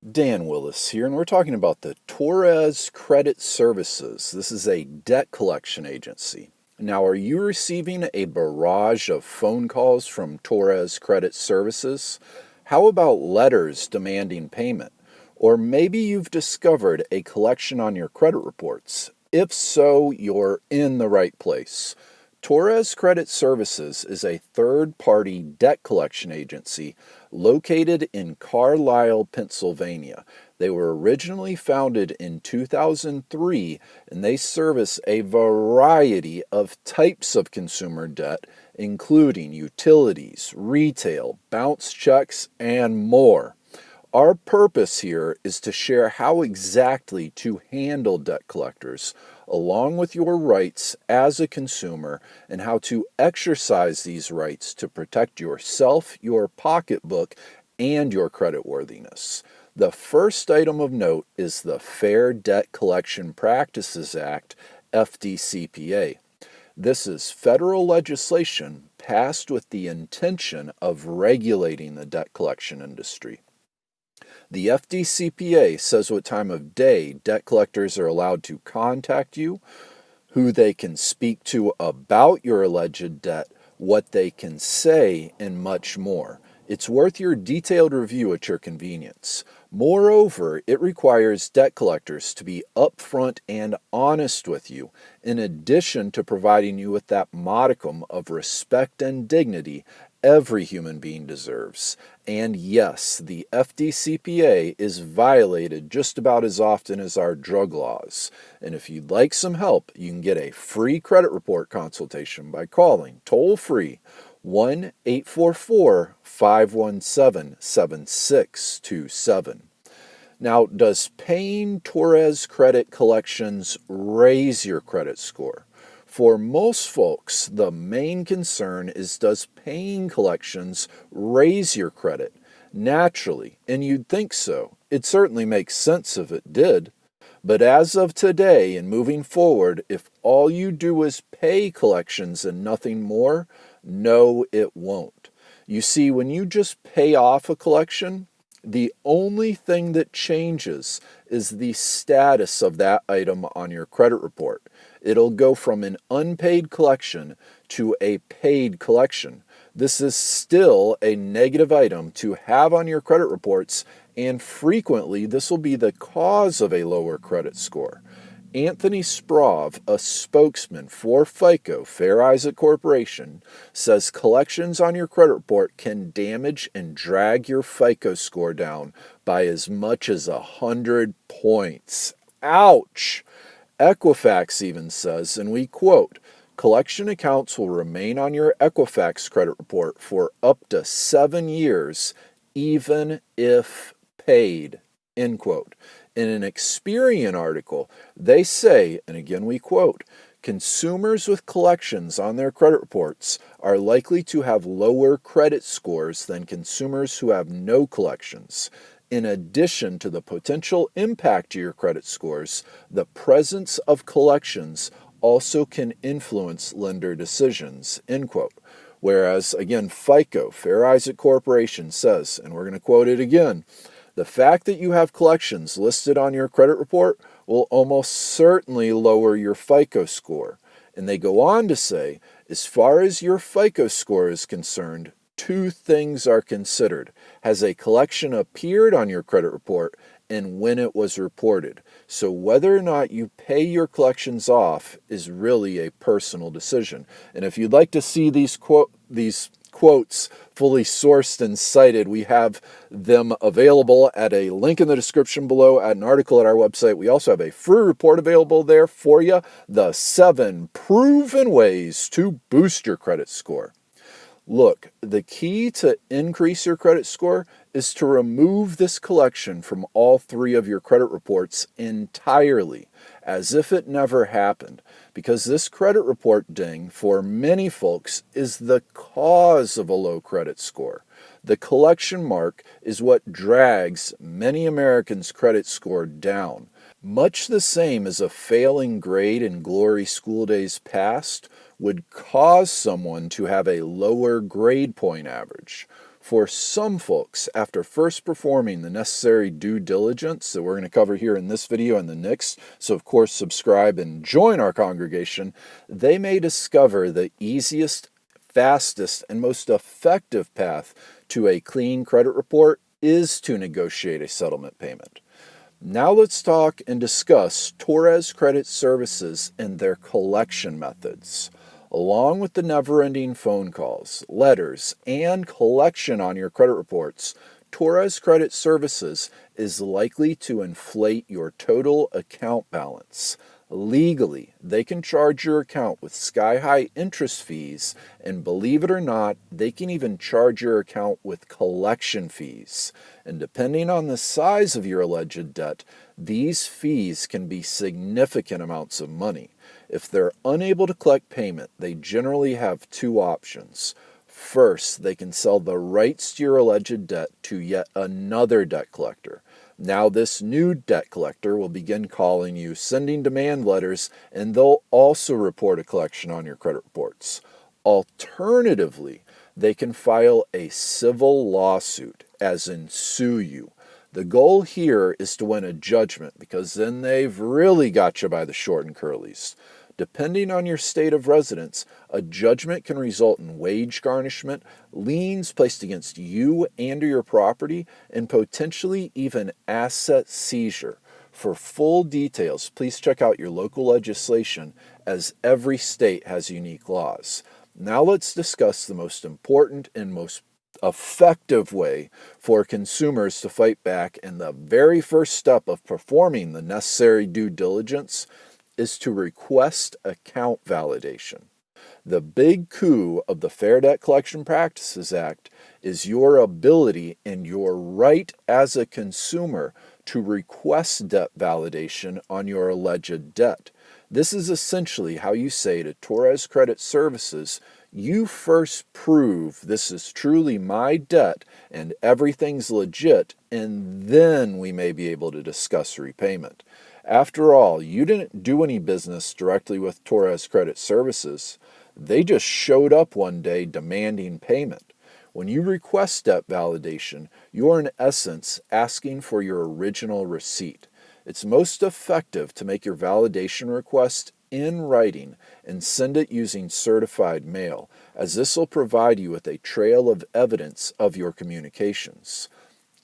Dan Willis here, and we're talking about the Torres Credit Services. This is a debt collection agency. Now, are you receiving a barrage of phone calls from Torres Credit Services? How about letters demanding payment? Or maybe you've discovered a collection on your credit reports. If so, you're in the right place. Torres Credit Services is a third-party debt collection agency located in Carlisle, Pennsylvania. They were originally founded in 2003, and they service a variety of types of consumer debt, including utilities, retail, bounce checks, and more. Our purpose here is to share how exactly to handle debt collectors, along with your rights as a consumer, and how to exercise these rights to protect yourself, your pocketbook, and your creditworthiness. The first item of note is the Fair Debt Collection Practices Act, FDCPA. This is federal legislation passed with the intention of regulating the debt collection industry. The FDCPA says what time of day debt collectors are allowed to contact you, who they can speak to about your alleged debt, what they can say, and much more. It's worth your detailed review at your convenience. Moreover, it requires debt collectors to be upfront and honest with you, in addition to providing you with that modicum of respect and dignity every human being deserves. And yes, the FDCPA is violated just about as often as our drug laws. And if you'd like some help, you can get a free credit report consultation by calling toll-free 1-844-517-7627. Now, does Payne Torres Credit Collections raise your credit score? For most folks, the main concern is, does paying collections raise your credit? Naturally, and you'd think so. It certainly makes sense if it did. But as of today and moving forward, if all you do is pay collections and nothing more, no, it won't. You see, when you just pay off a collection, the only thing that changes is the status of that item on your credit report. It'll go from an unpaid collection to a paid collection. This is still a negative item to have on your credit reports, and frequently this will be the cause of a lower credit score. Anthony Sprov, a spokesman for FICO, Fair Isaac Corporation, says collections on your credit report can damage and drag your FICO score down by as much as 100 points. Ouch! Equifax even says, and we quote, collection accounts will remain on your Equifax credit report for up to 7 years, even if paid, end quote. In an Experian article, they say, and again we quote, consumers with collections on their credit reports are likely to have lower credit scores than consumers who have no collections. In addition to the potential impact to your credit scores, the presence of collections also can influence lender decisions, end quote. Whereas, again, FICO, Fair Isaac Corporation, says, and we're going to quote it again, the fact that you have collections listed on your credit report will almost certainly lower your FICO score. And they go on to say, as far as your FICO score is concerned, two things are considered. Has a collection appeared on your credit report, and when it was reported? So whether or not you pay your collections off is really a personal decision. And if you'd like to see these quotes fully sourced and cited, we have them available at a link in the description below, at an article at our website. We also have a free report available there for you, the 7 proven ways to boost your credit score. Look, the key to increase your credit score is to remove this collection from all 3 of your credit reports entirely, as if it never happened, because this credit report ding for many folks is the cause of a low credit score. The collection mark is what drags many Americans' credit score down. Much the same as a failing grade in glory school days past would cause someone to have a lower grade point average. For some folks, after first performing the necessary due diligence that we're going to cover here in this video and the next, so of course subscribe and join our congregation, they may discover the easiest, fastest, and most effective path to a clean credit report is to negotiate a settlement payment. Now let's talk and discuss Torres Credit Services and their collection methods. Along with the never-ending phone calls, letters, and collection on your credit reports, Torres Credit Services is likely to inflate your total account balance. Legally, they can charge your account with sky-high interest fees, and believe it or not, they can even charge your account with collection fees. And depending on the size of your alleged debt, these fees can be significant amounts of money. If they're unable to collect payment, they generally have two options. First, they can sell the rights to your alleged debt to yet another debt collector. Now this new debt collector will begin calling you, sending demand letters, and they'll also report a collection on your credit reports. Alternatively, they can file a civil lawsuit, as in sue you. The goal here is to win a judgment, because then they've really got you by the short and curlies. Depending on your state of residence, a judgment can result in wage garnishment, liens placed against you and or your property, and potentially even asset seizure. For full details, please check out your local legislation, as every state has unique laws. Now let's discuss the most important and most effective way for consumers to fight back, and the very first step of performing the necessary due diligence is to request account validation. The big coup of the Fair Debt Collection Practices Act is your ability and your right as a consumer to request debt validation on your alleged debt. This is essentially how you say to Torres Credit Services, you first prove this is truly my debt and everything's legit, and then we may be able to discuss repayment. After all, you didn't do any business directly with Torres Credit Services. They just showed up one day demanding payment. When you request debt validation, you're in essence asking for your original receipt. It's most effective to make your validation request in writing and send it using certified mail, as this will provide you with a trail of evidence of your communications.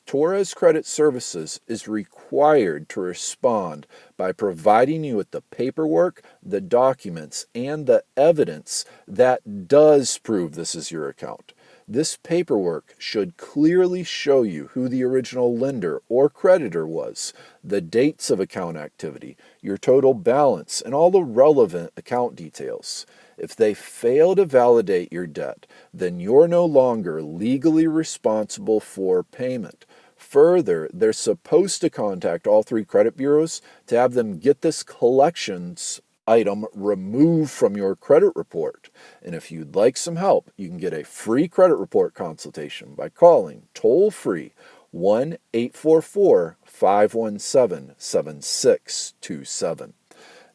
Torres Credit Services is required to respond by providing you with the paperwork, the documents, and the evidence that does prove this is your account. This paperwork should clearly show you who the original lender or creditor was, the dates of account activity, your total balance, and all the relevant account details. If they fail to validate your debt, then you're no longer legally responsible for payment. Further, they're supposed to contact all three credit bureaus to have them get this collections item removed from your credit report. And if you'd like some help, you can get a free credit report consultation by calling toll-free 1-844-517-7627.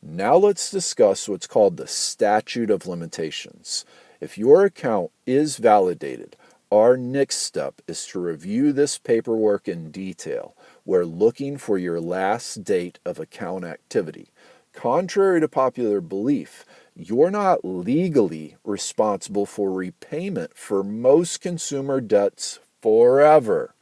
Now let's discuss what's called the Statute of Limitations. If your account is validated, our next step is to review this paperwork in detail. We're looking for your last date of account activity. Contrary to popular belief, you're not legally responsible for repayment for most consumer debts forever.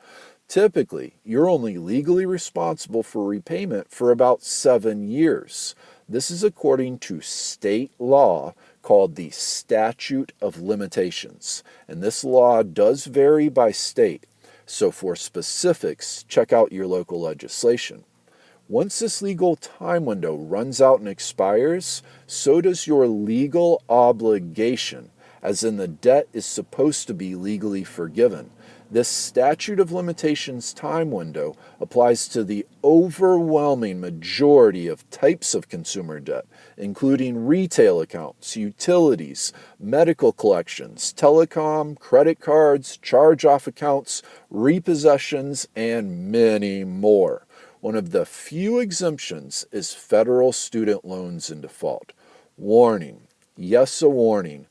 Typically, you're only legally responsible for repayment for about 7 years. This is according to state law called the Statute of Limitations, and this law does vary by state, so for specifics, check out your local legislation. Once this legal time window runs out and expires, so does your legal obligation, as in the debt is supposed to be legally forgiven. This statute of limitations time window applies to the overwhelming majority of types of consumer debt, including retail accounts, utilities, medical collections, telecom, credit cards, charge-off accounts, repossessions, and many more. One of the few exemptions is federal student loans in default. Warning, yes, a warning.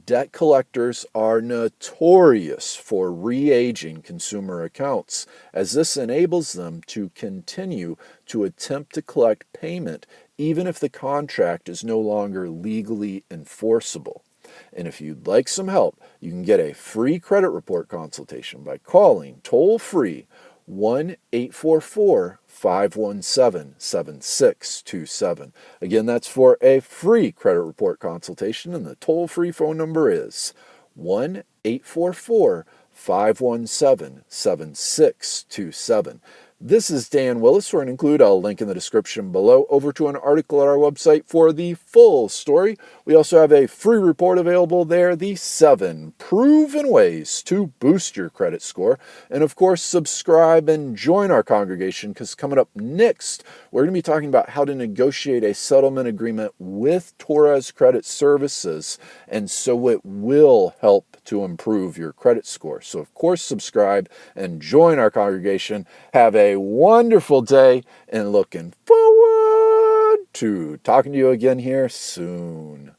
Debt collectors are notorious for re-aging consumer accounts, as this enables them to continue to attempt to collect payment even if the contract is no longer legally enforceable. And if you'd like some help, you can get a free credit report consultation by calling toll-free 1-844-517-7627. Again, that's for a free credit report consultation, and the toll-free phone number is 1-844-517-7627. This is Dan Willis. We're going to include a link in the description below over to an article at our website for the full story. We also have a free report available there, the 7 proven ways to boost your credit score. And of course, subscribe and join our congregation, because coming up next, we're going to be talking about how to negotiate a settlement agreement with Torres Credit Services, and so it will help to improve your credit score. So of course, subscribe and join our congregation. Have a wonderful day, and looking forward to talking to you again here soon.